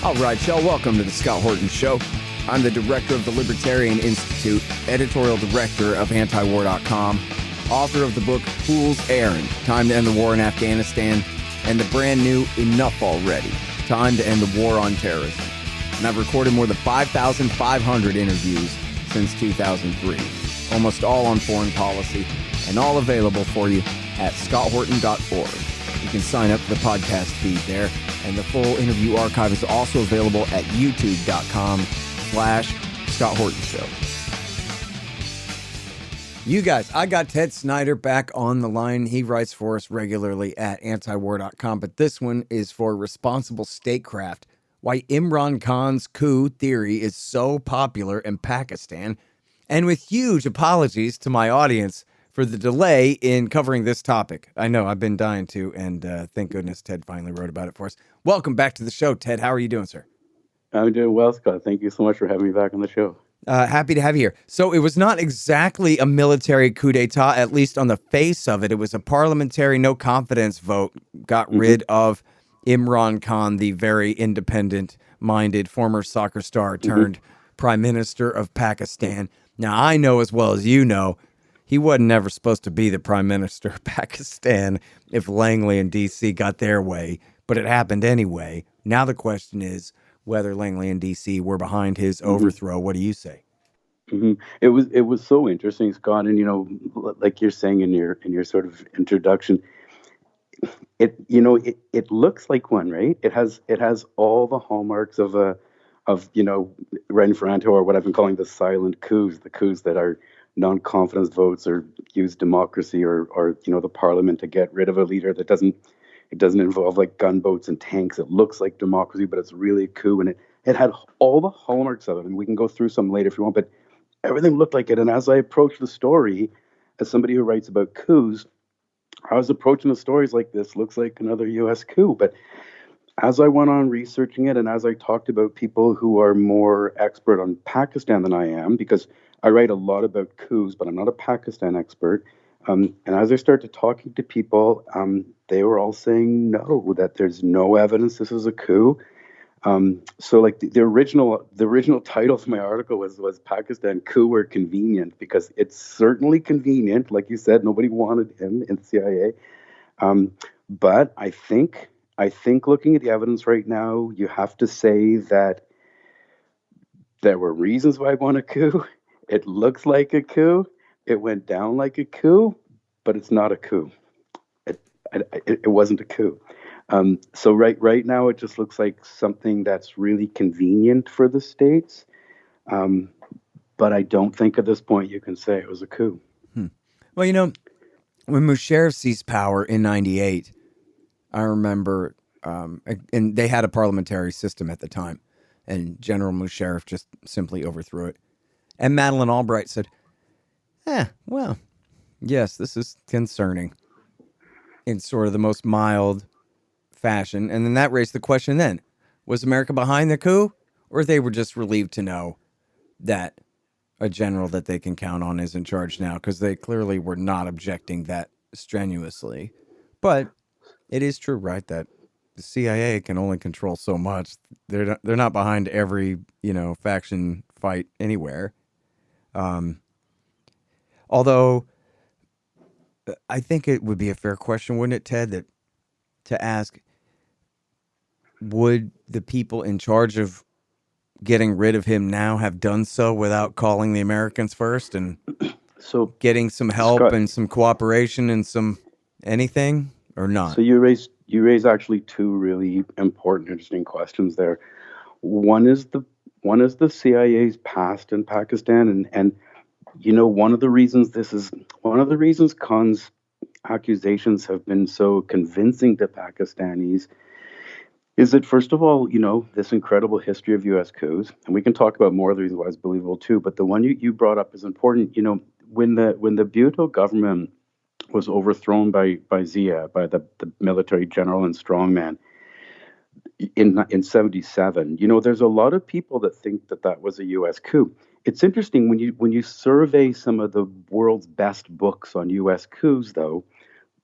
All right, y'all, welcome to the Scott Horton Show. I'm the director of the Libertarian Institute, editorial director of antiwar.com, author of the book Fool's Errand, Time to End the War in Afghanistan, and the brand new Enough Already, Time to End the War on Terrorism. And I've recorded more than 5,500 interviews since 2003, almost all on foreign policy, and all available for you at scotthorton.org. You can sign up for the podcast feed there, and the full interview archive is also available at youtube.com/Scott Horton Show. You guys, I got Ted Snider back on the line. He writes for us regularly at antiwar.com, but this one is for responsible statecraft. Why Imran Khan's coup theory is so popular in Pakistan, and with huge apologies to my audience for the delay in covering this topic. I know, I've been dying to, and thank goodness Ted finally wrote about it for us. Welcome back to the show, Ted. How are you doing, sir? I'm doing well, Scott. Thank you so much for having me back on the show. Happy to have you here. So it was not exactly a military coup d'etat, at least on the face of it. It was a parliamentary no-confidence vote, got rid of Imran Khan, the very independent-minded former soccer star turned prime minister of Pakistan. Now, I know as well as you know, he wasn't never supposed to be the prime minister of Pakistan if Langley and D.C. got their way, but it happened anyway. Now the question is whether Langley and D.C. were behind his overthrow. What do you say? It was so interesting, Scott, and like you're saying in your sort of introduction, it looks like one, right? It has all the hallmarks of Renfranto, or what I've been calling the silent coups, the coups that are non-confidence votes or use democracy or the parliament to get rid of a leader that doesn't involve like gunboats and tanks. It looks like democracy, but it's really a coup, and it had all the hallmarks of it. And we can go through some later if you want, but everything looked like it. And as I approached the story, as somebody who writes about coups, I was approaching the stories like this looks like another U.S. coup. But as I went on researching it, and as I talked about people who are more expert on Pakistan than I am, because I write a lot about coups, but I'm not a Pakistan expert. And as I started talking to people, they were all saying no, that there's no evidence this is a coup. So like the original title of my article was Pakistan coup or convenient, because it's certainly convenient. Like you said, nobody wanted him in the CIA. But I think looking at the evidence right now, you have to say that there were reasons why I want a coup. It looks like a coup. It went down like a coup, but it's not a coup. It wasn't a coup. So right now, it just looks like something that's really convenient for the states. But I don't think at this point you can say it was a coup. Well, when Musharraf seized power in 98, I remember, and they had a parliamentary system at the time, and General Musharraf just simply overthrew it. And Madeleine Albright said, well, yes, this is concerning, in sort of the most mild fashion. And then that raised the question then, was America behind the coup, or they were just relieved to know that a general that they can count on is in charge now? Because they clearly were not objecting that strenuously. But it is true, right, that the CIA can only control so much. They're not behind every, faction fight anywhere. Although I think it would be a fair question, wouldn't it, Ted, to ask, would the people in charge of getting rid of him now have done so without calling the Americans first and so getting some help, Scott, and some cooperation and some anything, or not? So you raise actually two really important, interesting questions there. One is the CIA's past in Pakistan, and one of the reasons Khan's accusations have been so convincing to Pakistanis is that, first of all, this incredible history of U.S. coups, and we can talk about more of the reasons why it's believable too, but the one you brought up is important. When the Bhutto government was overthrown by Zia, by the military general and strongman in 77, there's a lot of people that think that was a U.S. coup. It's interesting when you survey some of the world's best books on U.S. coups, though,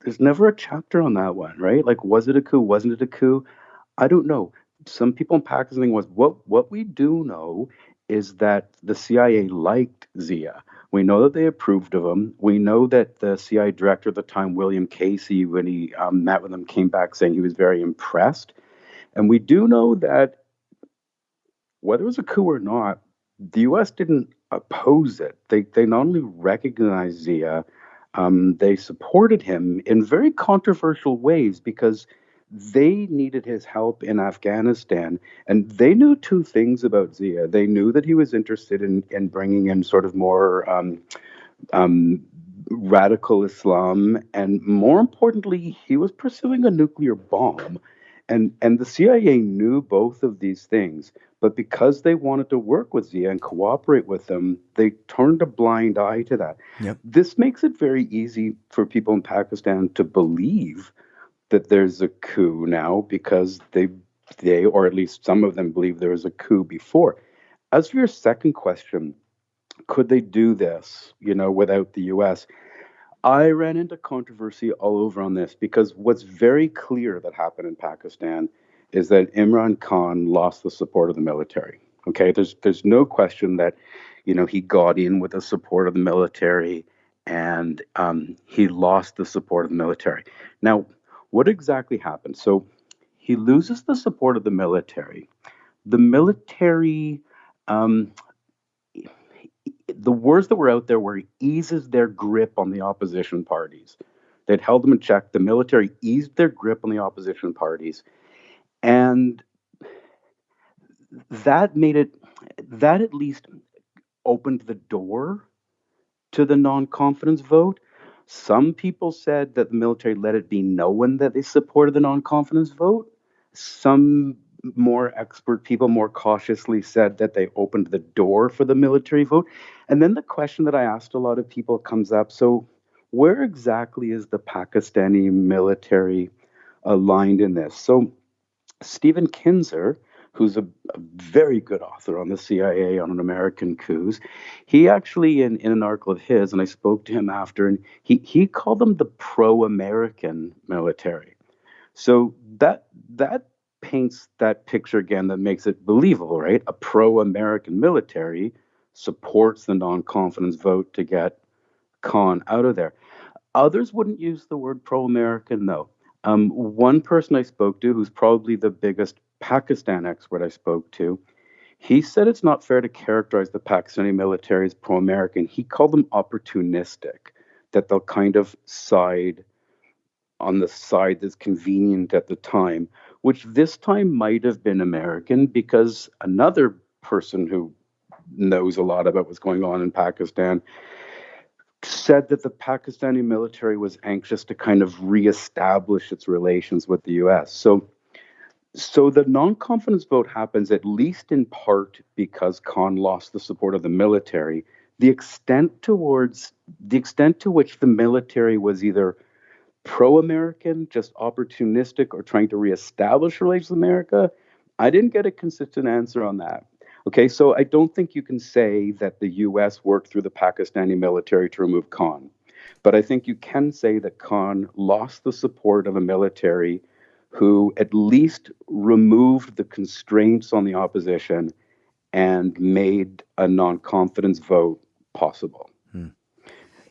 there's never a chapter on that one, right? Like, was it a coup? Wasn't it a coup? I don't know. some people in Pakistan was what we do know is that the CIA liked Zia. We know that they approved of him. We know that the CIA director at the time, William Casey, when he met with him, came back saying he was very impressed. And we do know that whether it was a coup or not, the U.S. didn't oppose it. They not only recognized Zia, they supported him in very controversial ways because they needed his help in Afghanistan. And they knew two things about Zia. They knew that he was interested in bringing in sort of more um, radical Islam, and more importantly, he was pursuing a nuclear bomb. And the CIA knew both of these things, but because they wanted to work with Zia and cooperate with them, they turned a blind eye to that. Yep. This makes it very easy for people in Pakistan to believe that there's a coup now because they or at least some of them believe there was a coup before. As for your second question, could they do this, without the US? I ran into controversy all over on this because what's very clear that happened in Pakistan is that Imran Khan lost the support of the military. Okay, there's no question that he got in with the support of the military, and he lost the support of the military. Now, what exactly happened? So he loses the support of the military. The military um, the words that were out there were he eases their grip on the opposition parties. They'd held them in check. The military eased their grip on the opposition parties. And that made it, that at least opened the door to the non confidence vote. Some people said that the military let it be known that they supported the non confidence vote. Some more expert people more cautiously said that they opened the door for the military vote. And then the question that I asked a lot of people comes up, so where exactly is the Pakistani military aligned in this? So Stephen Kinzer, who's a very good author on the CIA on an American coups, he actually in an article of his, and I spoke to him after, and he called them the pro-American military. So that paints that picture again that makes it believable, right? A pro-American military supports the non-confidence vote to get Khan out of there. Others wouldn't use the word pro-American, though. One person I spoke to, who's probably the biggest Pakistan expert I spoke to, he said it's not fair to characterize the Pakistani military as pro-American. He called them opportunistic, that they'll kind of side on the side that's convenient at the time, which this time might have been American because another person who knows a lot about what's going on in Pakistan said that the Pakistani military was anxious to kind of reestablish its relations with the US. So the non-confidence vote happens at least in part because Khan lost the support of the military. The extent to which the military was either pro-American, just opportunistic, or trying to reestablish relations with America, I didn't get a consistent answer on that. Okay, so I don't think you can say that the US worked through the Pakistani military to remove Khan. But I think you can say that Khan lost the support of a military who at least removed the constraints on the opposition and made a non confidence vote possible. Hmm.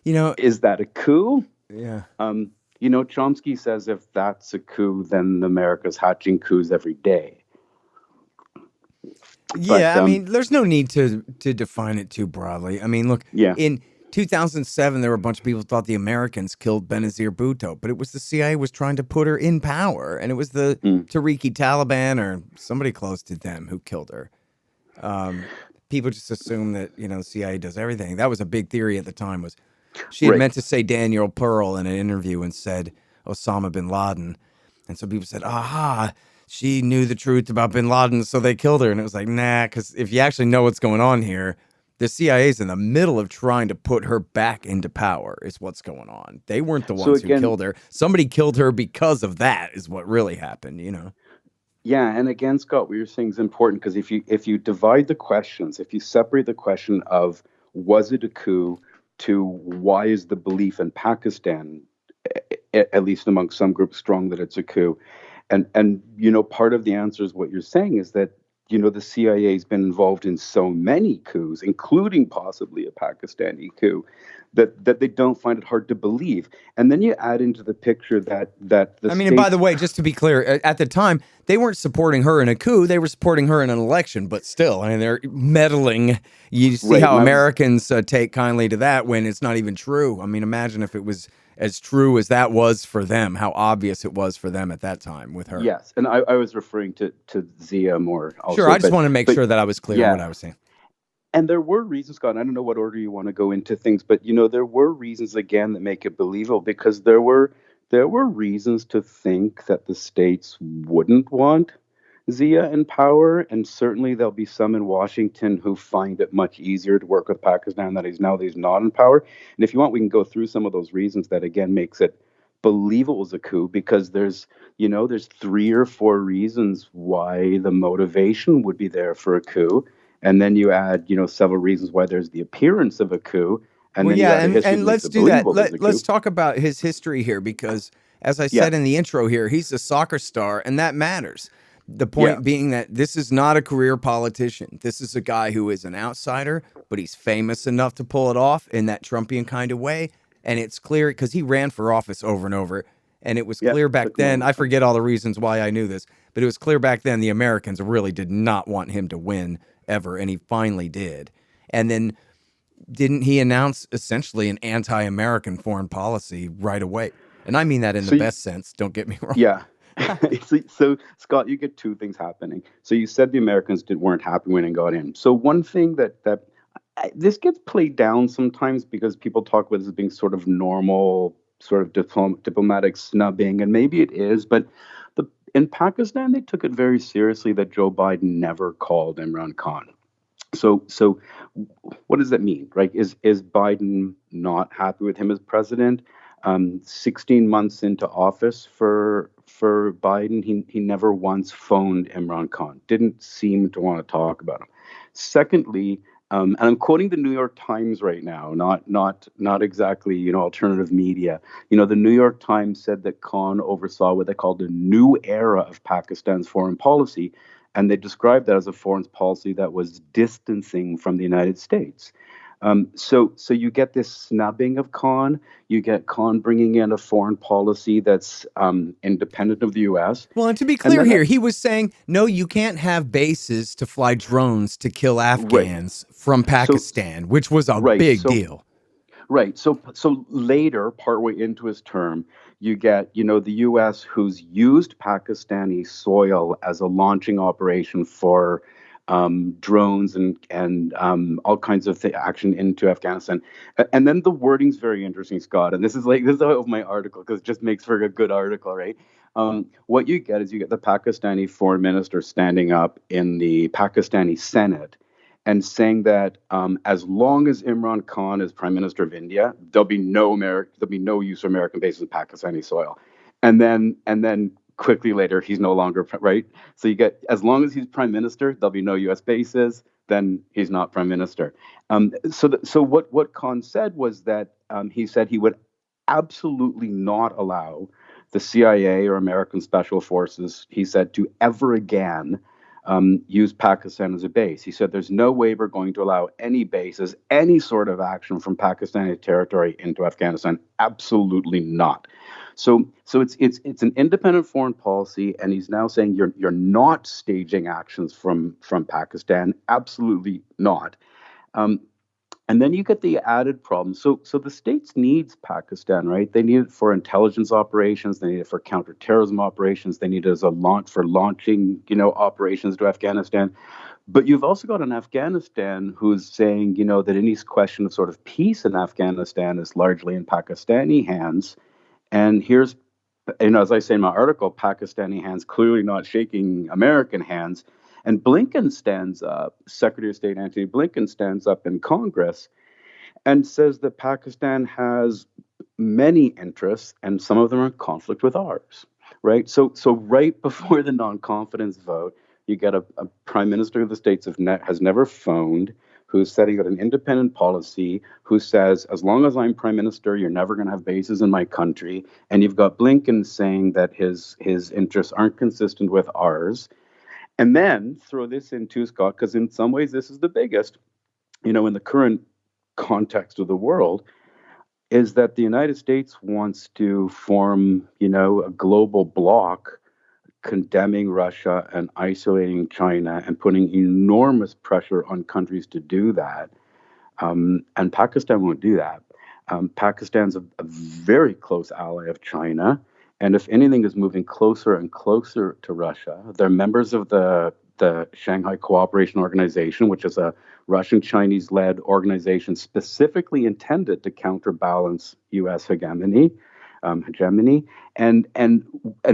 You know, Is that a coup? yeah. Chomsky says if that's a coup, then America's hatching coups every day. But Yeah, I mean, there's no need to define it too broadly. I mean, look, yeah, in 2007, there were a bunch of people who thought the Americans killed Benazir Bhutto, but it was the CIA was trying to put her in power, and it was the mm, Tariqi Taliban or somebody close to them who killed her. People just assume that the CIA does everything. That was a big theory at the time. Was she had right. meant to say Daniel Pearl in an interview and said Osama bin Laden, and so people said, "Aha, she knew the truth about bin Laden, so they killed her." And it was like, nah, because if you actually know what's going on here, the CIA's in the middle of trying to put her back into power. Is what's going on. They weren't the So ones who again, killed her. Somebody killed her because of that. Is what really happened. yeah, and again, Scott, what you're saying is important because if you divide the questions, if you separate the question of was it a coup to why is the belief in Pakistan, at least among some groups, strong that it's a coup, And part of the answer is what you're saying is that the CIA has been involved in so many coups, including possibly a Pakistani coup, that they don't find it hard to believe. And then you add into the picture that the I mean, and by the states, way, just to be clear, at the time, they weren't supporting her in a coup. They were supporting her in an election, but still, I mean, they're meddling. You see right? how And I was Americans take kindly to that when it's not even true. I mean, imagine if it was as true as that was for them, how obvious it was for them at that time with her. yes, and I was referring to Zia more Sure, also, I just want to make but sure that I was clear in what yeah. I was saying. And there were reasons, Scott. I don't know what order you want to go into things, but there were reasons again that make it believable because there were reasons to think that the states wouldn't want Zia in power, and certainly there'll be some in Washington who find it much easier to work with Pakistan that he's not in power. And if you want, we can go through some of those reasons that again makes it believable as a coup because there's three or four reasons why the motivation would be there for a coup, and then you add several reasons why there's the appearance of a coup, and Well, then you yeah, add a history and that makes let's it do that. believable there's a Let's coup. talk about his history here because, as I Yeah, said in the intro here, he's a soccer star, and that matters. The yeah, point being that this is not a career politician. This is a guy who is an outsider, but he's famous enough to pull it off in that Trumpian kind of way. And it's clear because he ran for office over and over. And it was yeah. clear back Took him a then. long I time. forget all the reasons why I knew this, but it was clear back then the Americans really did not want him to win ever. And he finally did. And then didn't he announce essentially an anti-American foreign policy right away? And I mean that in the So best sense. Don't get me wrong. yeah. So Scott, you get two things happening. So you said the Americans weren't happy when it got in. So one thing this gets played down sometimes because people talk about this as being sort of normal, sort of diplomatic snubbing, and maybe it is, but in Pakistan they took it very seriously that Joe Biden never called Imran Khan. So what does that mean, right? Is Biden not happy with him as president? 16 months into office for Biden, he never once phoned Imran Khan. Didn't seem to want to talk about him. Secondly, and I'm quoting the New York Times right now, not exactly alternative media. The New York Times said that Khan oversaw what they called a new era of Pakistan's foreign policy, and they described that as a foreign policy that was distancing from the United States. So you get this snubbing of Khan. You get Khan bringing in a foreign policy that's independent of the U.S. Well, and to be And clear then, here, he was saying, no, you can't have bases to fly drones to kill right. Afghans from So Pakistan, which was a right. big So deal. right. So later, partway into his term, you get, the U.S. who's used Pakistani soil as a launching operation for drones and all kinds of action into Afghanistan. And then the wording's very interesting, Scott. And this is out of my article because it just makes for a good article, right? What you get is you get the Pakistani foreign minister standing up in the Pakistani Senate and saying that as long as Imran Khan is Prime Minister of India, there'll be no use of American bases in Pakistani soil. And then quickly later, he's no longer right. So you get as long as he's Prime Minister, there'll be no U.S. bases. Then he's not Prime Minister. So what Khan said was that he said he would absolutely not allow the CIA or American Special Forces, he said, to ever again use Pakistan as a base. He said there's no way we're going to allow any bases, any sort of action from Pakistani territory into Afghanistan. Absolutely not. So it's an independent foreign policy, and he's now saying you're not staging actions from Pakistan. Absolutely not. Um, and then you get the added problem. So the states needs Pakistan, right? They need it for intelligence operations. They need it for counterterrorism operations. They need it as a launch for launching, operations to Afghanistan. But you've also got an Afghanistan who's saying, that any question of sort of peace in Afghanistan is largely in Pakistani hands. And here's, as I say in my article, Pakistani hands clearly not shaking American hands. And Blinken stands up, Secretary of State Antony Blinken stands up in Congress and says that Pakistan has many interests and some of them are in conflict with ours, right? So right before the non-confidence vote, you get a prime minister of the states has never phoned, who's setting out an independent policy, who says, as long as I'm prime minister, you're never going to have bases in my country. And you've got Blinken saying that his interests aren't consistent with ours. And then throw this into, Scott, because in some ways this is the biggest, in the current context of the world, is that the United States wants to form, a global bloc condemning Russia and isolating China and putting enormous pressure on countries to do that. And Pakistan won't do that. Pakistan's a very close ally of China. And if anything is moving closer and closer to Russia, they're members of the Shanghai Cooperation Organization, which is a Russian Chinese led organization specifically intended to counterbalance U.S. hegemony. And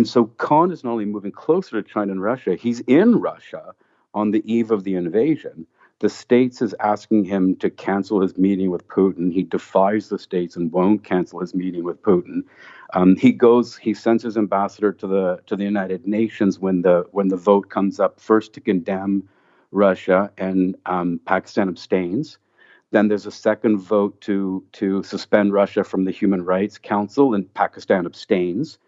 so Khan is not only moving closer to China and Russia, he's in Russia on the eve of the invasion. The States is asking him to cancel his meeting with Putin. He defies the States and won't cancel his meeting with Putin. He sends his ambassador to the United Nations when the vote comes up first to condemn Russia, and Pakistan abstains. Then there's a second vote to suspend Russia from the Human Rights Council, and Pakistan abstains.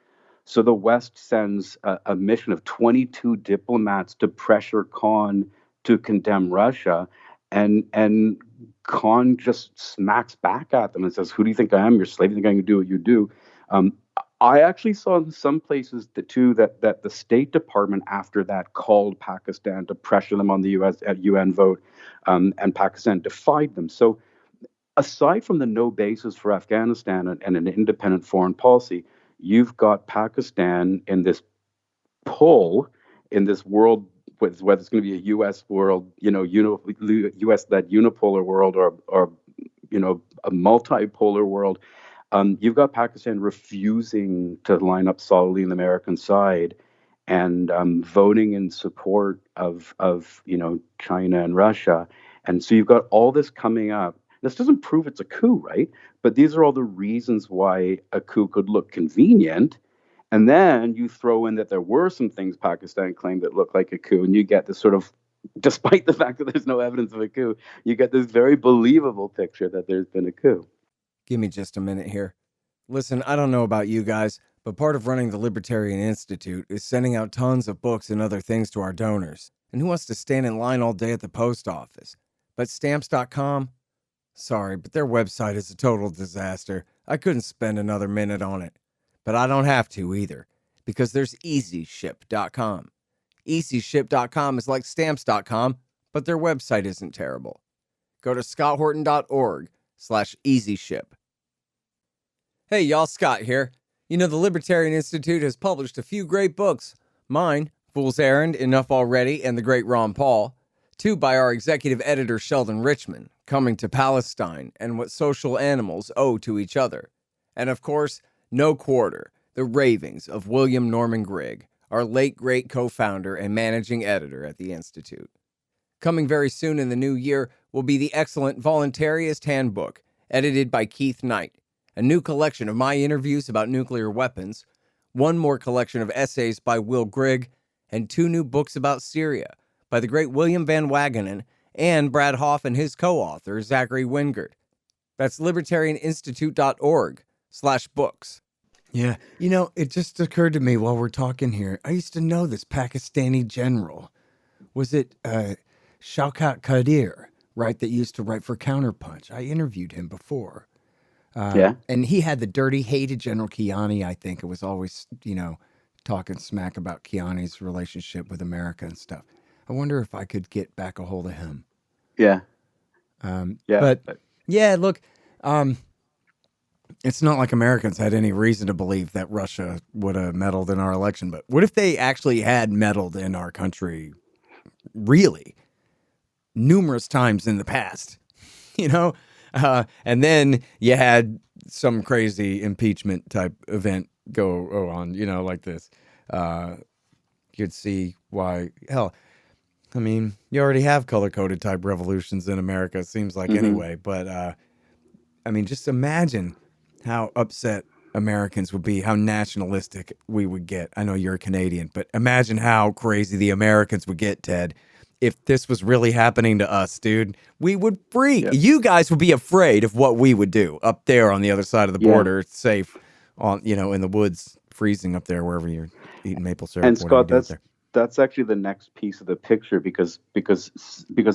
So the West sends a mission of 22 diplomats to pressure Khan to condemn Russia, and Khan just smacks back at them and says, "Who do you think I am? Your slave? You think I can do what you do?" I actually saw in some places that the State Department after that called Pakistan to pressure them on the UN vote, and Pakistan defied them. So aside from the no basis for Afghanistan and an independent foreign policy, you've got Pakistan in this pull in this world, whether it's going to be a U.S. world, U.S.-led unipolar world, or a multipolar world. You've got Pakistan refusing to line up solidly on the American side and voting in support of China and Russia. And so you've got all this coming up. This doesn't prove it's a coup, right? But these are all the reasons why a coup could look convenient. And then you throw in that there were some things Pakistan claimed that looked like a coup, and you get this sort of, despite the fact that there's no evidence of a coup, you get this very believable picture that there's been a coup. Give me just a minute here. Listen, I don't know about you guys, but part of running the Libertarian Institute is sending out tons of books and other things to our donors. And who wants to stand in line all day at the post office? But stamps.com? Sorry, but their website is a total disaster. I couldn't spend another minute on it. But I don't have to either, because there's easyship.com. Easyship.com is like stamps.com, but their website isn't terrible. Go to scotthorton.org/easyship. Hey, y'all, Scott here. The Libertarian Institute has published a few great books. Mine, Fool's Errand, Enough Already, and The Great Ron Paul. 2 by our executive editor, Sheldon Richman, Coming to Palestine, and What Social Animals Owe to Each Other. And of course, No Quarter, The Ravings of William Norman Grigg, our late great co-founder and managing editor at the Institute. Coming very soon in the new year will be the excellent Voluntarist Handbook, edited by Keith Knight, a new collection of my interviews about nuclear weapons, 1 more collection of essays by Will Grigg, and 2 new books about Syria by the great William Van Wagenen and Brad Hoff and his co-author, Zachary Wingard. That's libertarianinstitute.org/books. Yeah, it just occurred to me while we're talking here. I used to know this Pakistani general. Was it Shaukat Qadir, right, that used to write for Counterpunch? I interviewed him before. Yeah. And he had the dirty, hated General Kiani, I think. It was always, talking smack about Kiani's relationship with America and stuff. I wonder if I could get back a hold of him. Yeah. But yeah, look, it's not like Americans had any reason to believe that Russia would have meddled in our election. But what if they actually had meddled in our country, really, numerous times in the past? And then you had some crazy impeachment type event go on, like this. You'd see why. Hell, I mean, you already have color-coded type revolutions in America, it seems like, anyway. But, just imagine how upset Americans would be, how nationalistic we would get. I know you're a Canadian, but imagine how crazy the Americans would get, Ted, if this was really happening to us, dude, we would freak. Yeah. You guys would be afraid of what we would do up there on the other side of the Yeah. border, safe on, in the woods, freezing up there, wherever you're eating maple And syrup, whatever you Scott, do up there. that's actually the next piece of the picture, because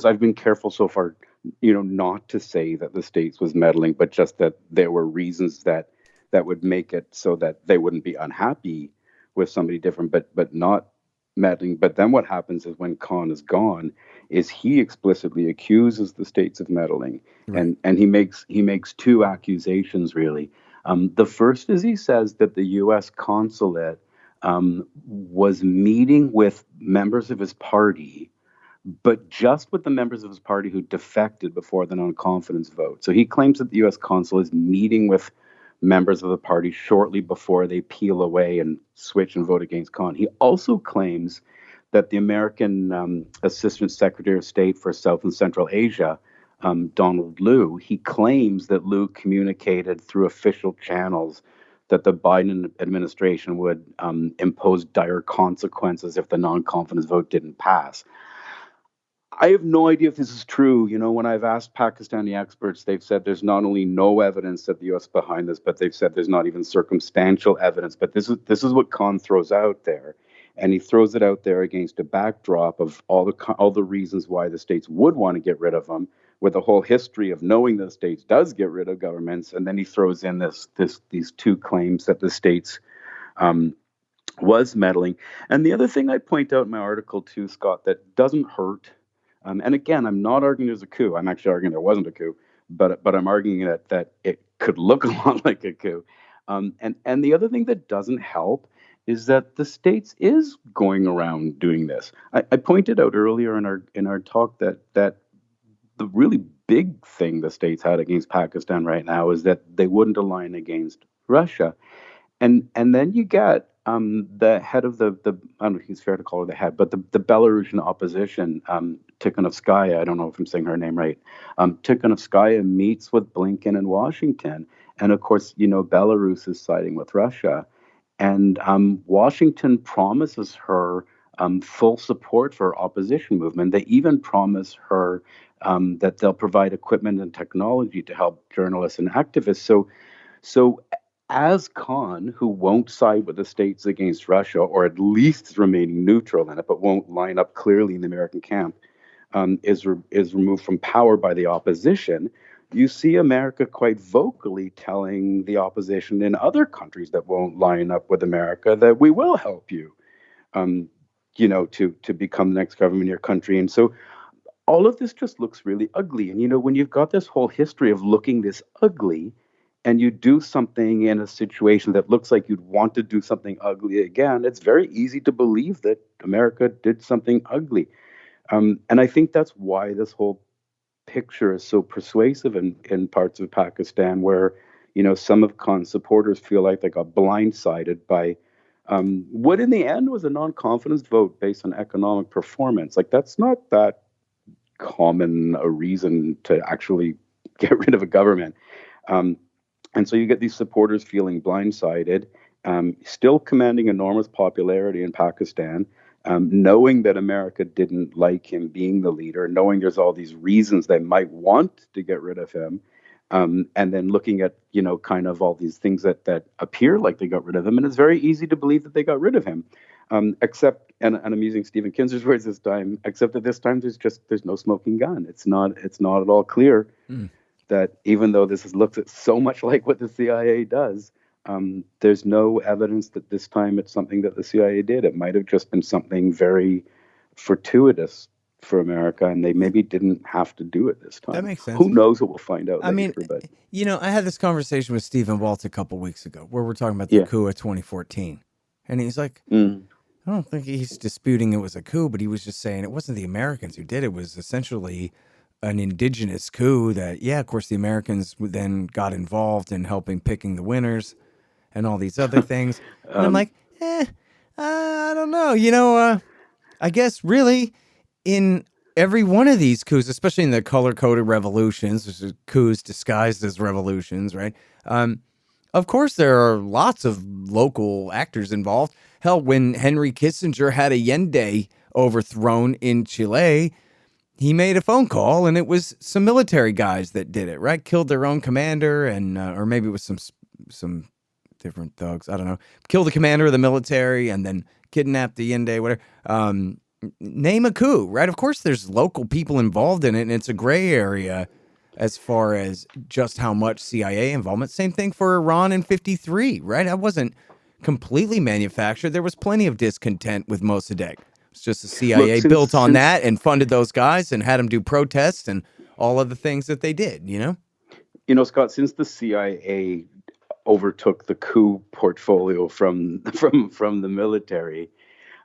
I've been careful so far, not to say that the states was meddling, but just that there were reasons that would make it so that they wouldn't be unhappy with somebody different, but not meddling. But then what happens is when Khan is gone, is he explicitly accuses the states of meddling, Right. and he makes two accusations really. The first is he says that the U.S. consulate was meeting with members of his party, but just with the members of his party who defected before the non-confidence vote. So he claims that the U.S. consul is meeting with members of the party shortly before they peel away and switch and vote against Khan. He also claims that the American Assistant Secretary of State for South and Central Asia, Donald Liu, he claims that Liu communicated through official channels that the Biden administration would impose dire consequences if the non-confidence vote didn't pass. I have no idea if this is true. When I've asked Pakistani experts, they've said there's not only no evidence that the U.S. is behind this, but they've said there's not even circumstantial evidence. But this is what Khan throws out there, and he throws it out there against a backdrop of all the reasons why the states would want to get rid of him, with a whole history of knowing the states does get rid of governments, and then he throws in these two claims that the states um, was meddling. And the other thing I point out in my article too, Scott, that doesn't hurt. And again, I'm not arguing there's a coup. I'm actually arguing there wasn't a coup, but I'm arguing that it could look a lot like a coup. And the other thing that doesn't help is that the states is going around doing this. I pointed out earlier in our talk that the really big thing the states had against Pakistan right now is that they wouldn't align against Russia. And then you get the head of the I don't know if it's fair to call her the head, but the Belarusian opposition, Tikhanovskaya, I don't know if I'm saying her name right. Tikhanovskaya meets with Blinken in Washington, and of course, Belarus is siding with Russia, and Washington promises her full support for her opposition movement. They even promise her that they'll provide equipment and technology to help journalists and activists. So as Khan, who won't side with the states against Russia, or at least is remaining neutral in it, but won't line up clearly in the American camp, is removed from power by the opposition. You see America quite vocally telling the opposition in other countries that won't line up with America that we will help you, um, to become the next government in your country. And so all of this just looks really ugly. And when you've got this whole history of looking this ugly, and you do something in a situation that looks like you'd want to do something ugly again, it's very easy to believe that America did something ugly. And I think that's why this whole picture is so persuasive in parts of Pakistan, where some of Khan's supporters feel like they got blindsided by what in the end was a non-confidence vote based on economic performance. Like, that's not that common a reason to actually get rid of a government. Um, and so you get these supporters feeling blindsided, still commanding enormous popularity in Pakistan, knowing that America didn't like him being the leader, knowing there's all these reasons they might want to get rid of him, and then looking at, kind of all these things that appear like they got rid of him. And it's very easy to believe that they got rid of him. Except, and I'm using Stephen Kinzer's words this time, except that this time there's no smoking gun. It's not at all clear that even though looks at so much like what the CIA does, there's no evidence that this time it's something that the CIA did. It might have just been something very fortuitous for America, and they maybe didn't have to do it this time. That makes sense. Who knows what we'll find out I mean, later, but I had this conversation with Stephen Walt a couple weeks ago where we're talking about the yeah. coup of 2014. And he's like, Mm. I don't think he's disputing it was a coup, but he was just saying it wasn't the Americans who did it. It was essentially an indigenous coup that, yeah, of course, the Americans then got involved in helping picking the winners and all these other things. And I'm like, I don't know. I guess really in every one of these coups, especially in the color-coded revolutions, which are coups disguised as revolutions, right? Of course, there are lots of local actors involved. Hell, when Henry Kissinger had Allende overthrown in Chile, he made a phone call, and it was some military guys that did it, right? Killed their own commander, and or maybe it was some different thugs. I don't know. Killed the commander of the military, and then kidnapped the Allende, whatever. Name a coup, right? Of course, there's local people involved in it, and it's a gray area as far as just how much CIA involvement. Same thing for Iran in '53, right? That wasn't completely manufactured. There was plenty of discontent with Mossadegh. It's just the Look, CIA built on that and funded those guys and had them do protests and all of the things that they did, you know? Scott, since the CIA overtook the coup portfolio from the military,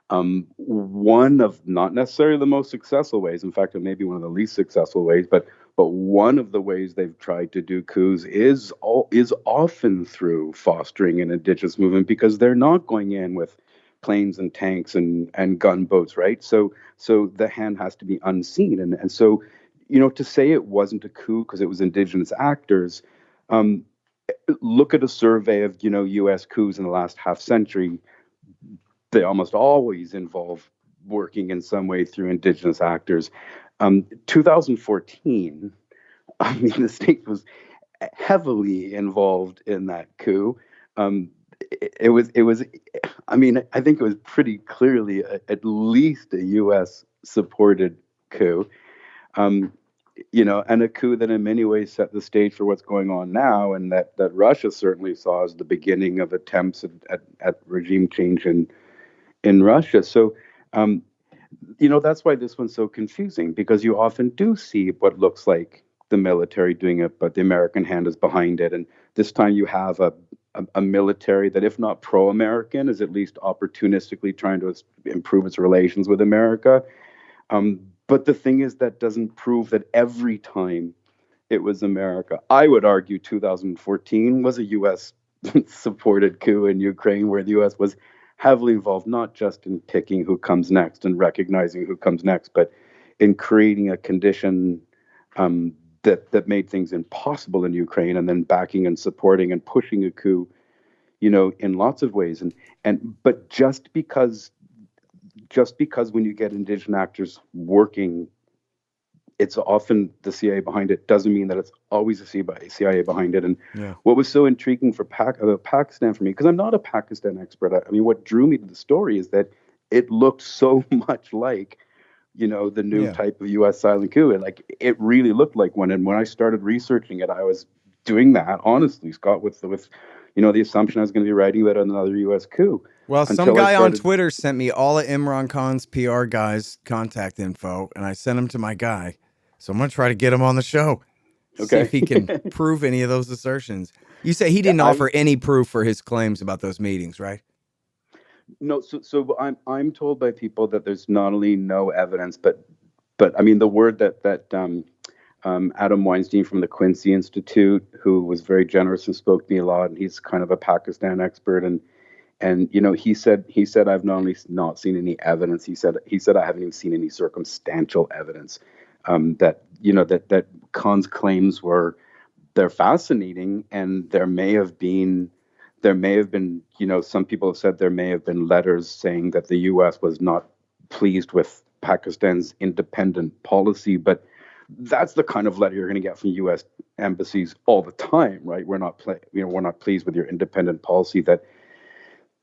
one of not necessarily the most successful ways, in fact, it may be one of the least successful ways, but one of the ways they've tried to do coups is often through fostering an indigenous movement, because they're not going in with planes and tanks and gunboats, right? So the hand has to be unseen, and so to say it wasn't a coup because it was indigenous actors. Look at a survey of U.S. coups in the last half century. They almost always involve working in some way through indigenous actors. 2014, I mean, the state was heavily involved in that coup. It was. I mean, I think it was pretty clearly at least a U.S. supported coup. And a coup that in many ways set the stage for what's going on now, and that Russia certainly saw as the beginning of attempts at regime change in Russia. So, that's why this one's so confusing, because you often do see what looks like the military doing it, but the American hand is behind it. And this time you have a military that, if not pro-American, is at least opportunistically trying to improve its relations with America. But the thing is, that doesn't prove that every time it was America. I would argue 2014 was a U.S. supported coup in Ukraine, where the U.S. was heavily involved, not just in picking who comes next and recognizing who comes next, but in creating a condition that made things impossible in Ukraine, and then backing and supporting and pushing a coup, in lots of ways. But just because when you get indigenous actors working, it's often the CIA behind it, doesn't mean that it's always the CIA behind it. And what was so intriguing about Pakistan for me, because I'm not a Pakistan expert, I mean, what drew me to the story is that it looked so much like, the new type of U.S. silent coup. And it really looked like one. And when I started researching it, I was doing that, honestly, Scott, with the assumption I was going to be writing about another U.S. coup. Well, some guy on Twitter sent me all of Imran Khan's PR guy's contact info, and I sent him to my guy. So I'm going to try to get him on the show. Okay. See if he can prove any of those assertions. You say he didn't offer any proof for his claims about those meetings, right? No, so I'm told by people that there's not only no evidence, but I mean, the word that Adam Weinstein from the Quincy Institute, who was very generous and spoke to me a lot, and he's kind of a Pakistan expert, and he said I've not only not seen any evidence, he said I haven't even seen any circumstantial evidence that Khan's claims they're fascinating, and there may have been some people have said there may have been letters saying that the U.S. was not pleased with Pakistan's independent policy, but that's the kind of letter you're going to get from U.S. embassies all the time, right? We're not pleased with your independent policy. That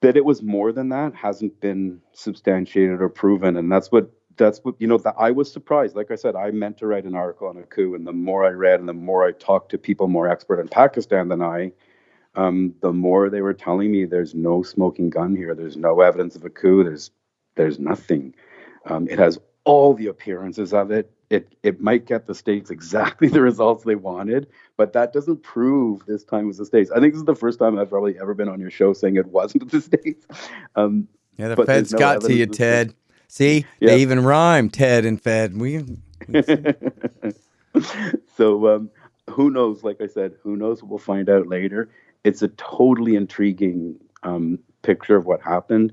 it was more than that hasn't been substantiated or proven, and that's what that I was surprised. Like I said, I meant to write an article on a coup, and the more I read and the more I talked to people more expert in Pakistan than I, the more they were telling me there's no smoking gun here. There's no evidence of a coup. There's nothing. It has all the appearances of it. It might get the states exactly the results they wanted, but that doesn't prove this time was the states. I think this is the first time I've probably ever been on your show saying it wasn't the states. The feds got to you, Ted. See, they even rhyme, Ted and Fed. So who knows? Like I said, who knows? We'll find out later. It's a totally intriguing picture of what happened,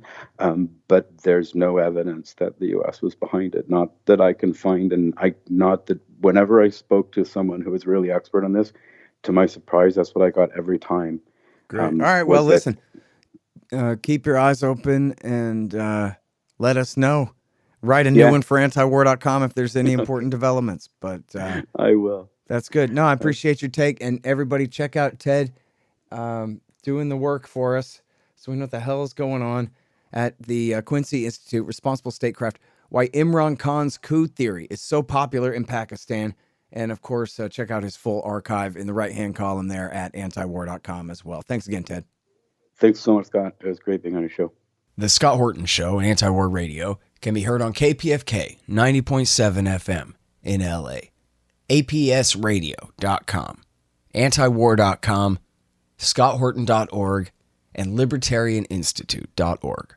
but there's no evidence that the U.S. was behind it. Not that I can find, and not that whenever I spoke to someone who was really expert on this, to my surprise, that's what I got every time. Great. All right. Well, listen, keep your eyes open and let us know. write a new one for antiwar.com if there's any important developments. But I will. that's good. No, I appreciate your take. And everybody check out Ted doing the work for us so we know what the hell is going on at the Quincy Institute, Responsible Statecraft, why Imran Khan's coup theory is so popular in Pakistan. And, of course, check out his full archive in the right-hand column there at antiwar.com as well. Thanks again, Ted. Thanks so much, Scott. It was great being on your show. The Scott Horton Show, Anti-War Radio, can be heard on KPFK 90.7 FM in LA, APSradio.com, antiwar.com, scotthorton.org, and libertarianinstitute.org.